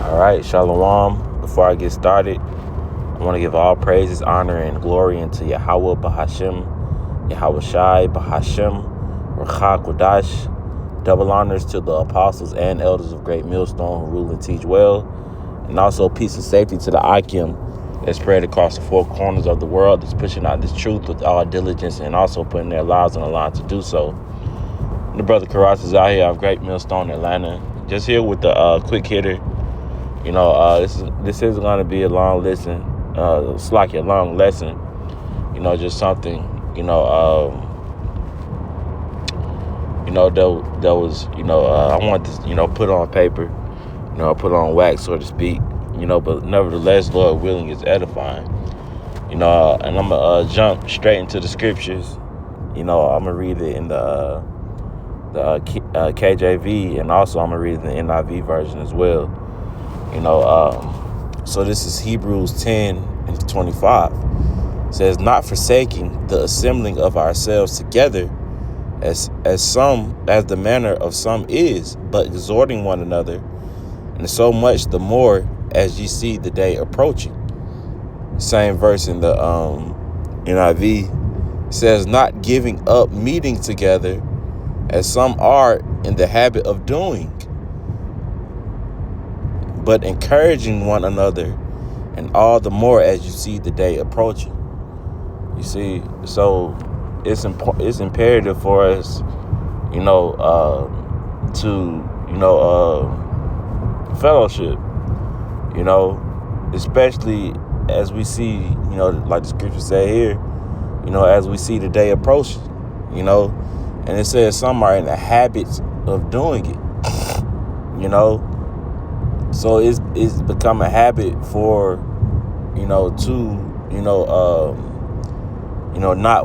All right, Shalom. Before I get started, I want to give all praises, honor, and glory into Yahweh Bahashem, Yahweh Shai Bahashem, Rachak Wadash. Double honors to the apostles and elders of Great Millstone who rule and teach well. And also peace and safety to the Akim that's spread across the four corners of the world, that's pushing out this truth with all diligence and also putting their lives on the line to do so. The brother Karas is out here of Great Millstone, Atlanta. Just here with the quick hitter. This is going to be a long listen. It's like a long lesson. Just something. That was. I want to. Put on paper. Put on wax, so to speak. But nevertheless, Lord willing, is edifying. And I'm gonna jump straight into the scriptures. I'm gonna read it in the KJV, and also I'm gonna read it in the NIV version as well. So this is Hebrews 10:25. It says, not forsaking the assembling of ourselves together, as the manner of some is, but exhorting one another, and so much the more as ye see the day approaching. Same verse in the NIV says, not giving up meeting together, as some are in the habit of doing, but encouraging one another, and all the more as you see the day approaching. You see, so it's imperative for us, to fellowship. Especially as we see, like the scripture say here, as we see the day approaching, and it says some are in the habits of doing it, So it's become a habit for, not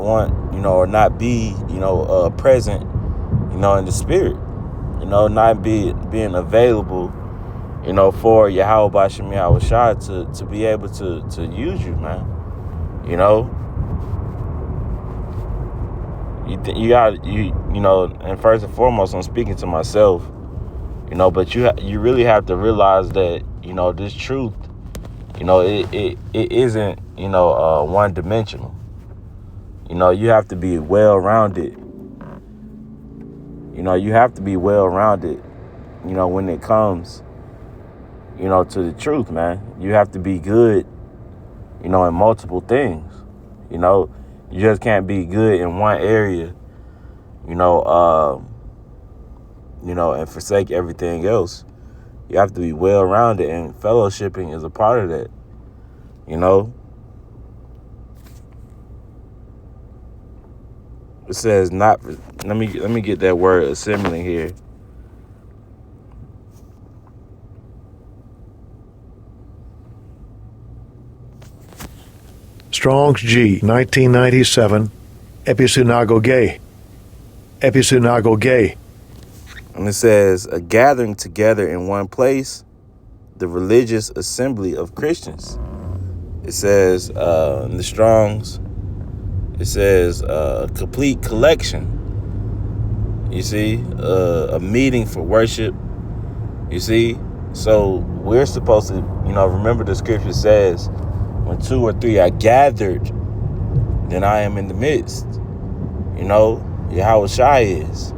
want, or not be, present, in the spirit, not being available, for Yahweh Bashem Yahweh Shai to be able to use you, man. You got, and first and foremost, I'm speaking to myself, but you really have to realize that, this truth, it isn't, one dimensional. You have to be well-rounded. You have to be well-rounded, when it comes, to the truth, man. You have to be good, in multiple things. You just can't be good in one area, and forsake everything else. You have to be well-rounded, and fellowshipping is a part of that, It says not, let me get that word assembling here. Strong's G, 1997, Episynagoge. And it says, a gathering together in one place, the religious assembly of Christians. It says, in the Strong's, it says, complete collection. You see, a meeting for worship. You see, so we're supposed to, remember the scripture says, when 2 or 3 are gathered, then I am in the midst. Yahweh Shai is.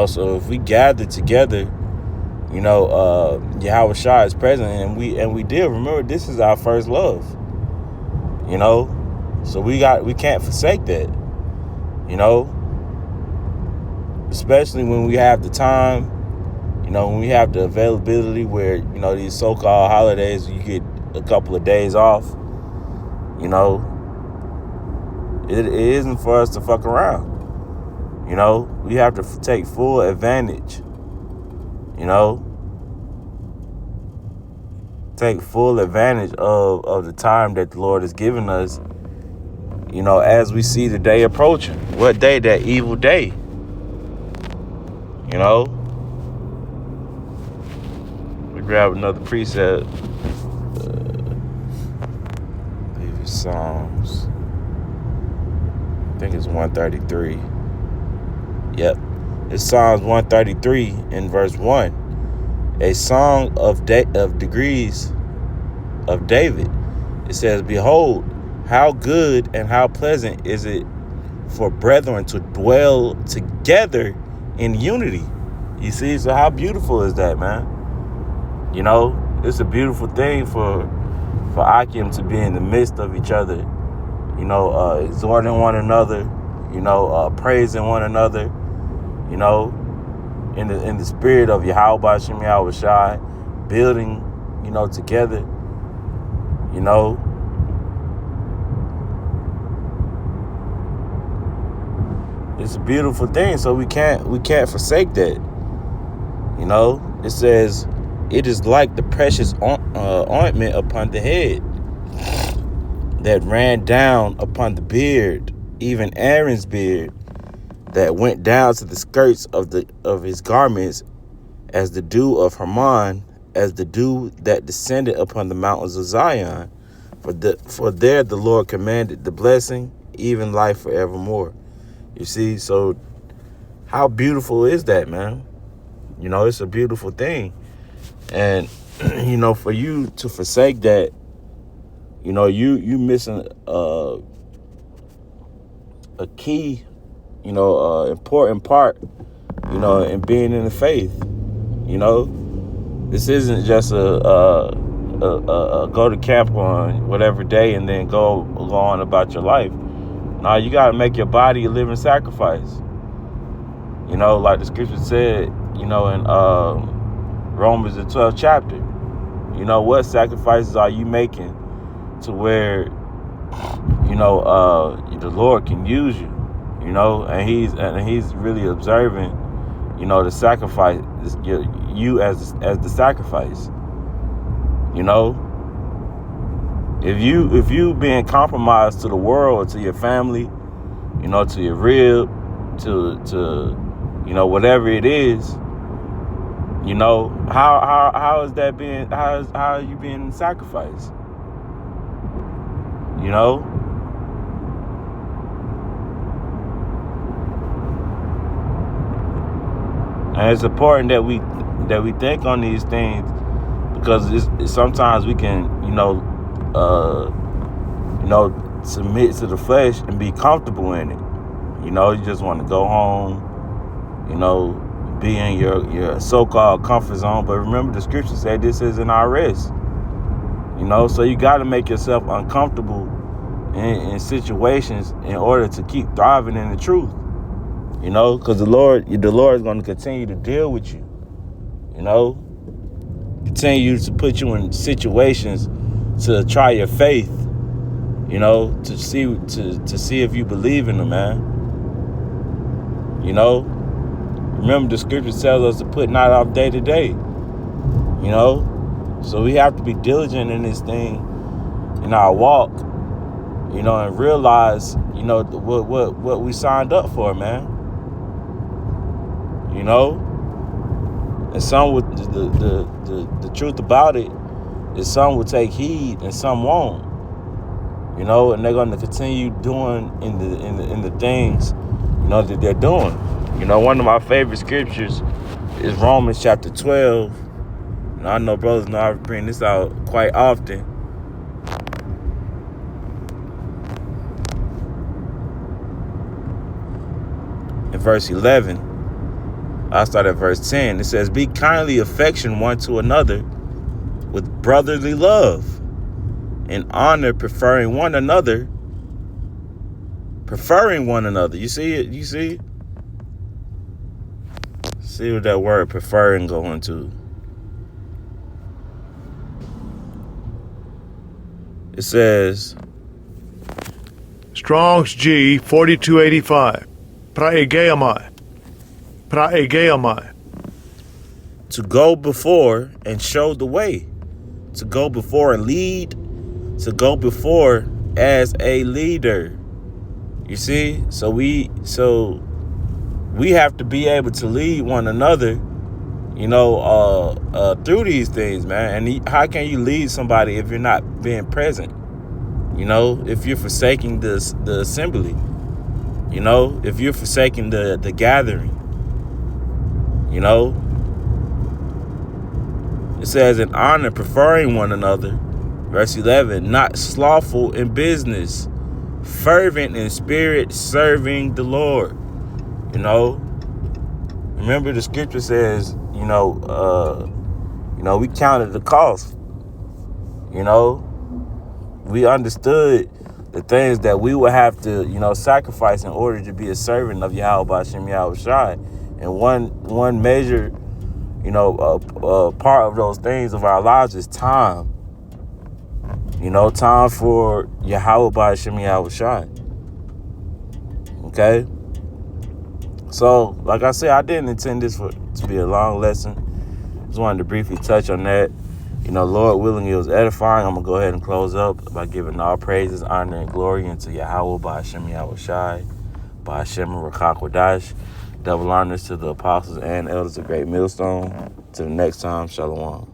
So if we gather together, Yahweh Shai is present, and we did. Remember, this is our first love. So we can't forsake that. Especially when we have the time, when we have the availability where, these so-called holidays, you get a couple of days off, it isn't for us to fuck around. We have to take full advantage, take full advantage of the time that the Lord has given us, as we see the day approaching. What day? That evil day. We grab another precept. I believe it's Psalms. I think it's 133. Yep. It's Psalms 133 in verse 1. a song of degrees of David. It says, behold, how good and how pleasant is it for brethren to dwell together in unity. You see, so how beautiful is that, man? You know, it's a beautiful thing for Akim to be in the midst of each other, you know, exhorting one another, you know, praising one another, you know, in the spirit of Yahweh Shem Yahweh Shai, building, you know, together, you know. It's a beautiful thing, so we can't forsake that. You know, it says, it is like the precious ointment upon the head that ran down upon the beard, even Aaron's beard, that went down to the skirts of his garments, as the dew of Hermon, as the dew that descended upon the mountains of Zion. For there the Lord commanded the blessing, even life forevermore. You see, so how beautiful is that, man? You know, it's a beautiful thing. And, you know, for you to forsake that, you know, you missing a key, you know, important part, you know, in being in the faith. You know, this isn't just a go to camp on whatever day and then go on about your life. No, you got to make your body a living sacrifice. You know, like the scripture said, you know, in Romans the 12th chapter. You know, what sacrifices are you making to where, you know, the Lord can use you, you know, and he's really observing, you know, the sacrifice, you as the sacrifice. You know, if you being compromised to the world, or to your family, you know, to your rib, to you know, whatever it is, you know, how is that being, how are you being sacrificed? You know? And it's important that we think on these things, because it's sometimes we can, you know, submit to the flesh and be comfortable in it. You know, you just want to go home, you know, be in your so-called comfort zone. But remember, the scripture said this isn't our rest. You know, so you got to make yourself uncomfortable in situations in order to keep thriving in the truth. You know, because the Lord is going to continue to deal with you. You know, continue to put you in situations to try your faith. You know, to see if you believe in Him, man. You know, remember the scripture tells us to put not off day to day. You know, so we have to be diligent in this thing, in our walk. You know, and realize, you know, what we signed up for, man. You know, and some would, the truth about it is, some will take heed and some won't. You know, and they're going to continue doing in the things, you know, that they're doing. You know, one of my favorite scriptures is Romans chapter 12. And I know brothers know I bring this out quite often. In verse 11, I start at verse 10. It says, be kindly affection one to another with brotherly love, in honor, preferring one another. You see it? You see? See what that word preferring going to. It says, Strong's G 4285. Praegeamai. to go before and show the way, to go before and lead, to go before as a leader. You see? So we have to be able to lead one another, you know, through these things, man. And how can you lead somebody if you're not being present? You know, if you're forsaking the assembly, you know, if you're forsaking the gathering, you know. It says, in honor, preferring one another. Verse 11, not slothful in business, fervent in spirit, serving the Lord. Remember the scripture says, we counted the cost. We understood the things that we would have to, sacrifice in order to be a servant of Yahweh B'Shem Yahweh Shai. And one major, part of those things of our lives is time. Time for Yahweh B'Shem Yahweh Shai. Okay? So, like I said, I didn't intend this to be a long lesson. Just wanted to briefly touch on that. Lord willing, it was edifying. I'm going to go ahead and close up by giving all praises, honor, and glory unto Yahweh B'Shem Yahweh Shai, B'Shem Rakakwadash. Double honors to the apostles and elders of Great Millstone. Till the next time, Shalom.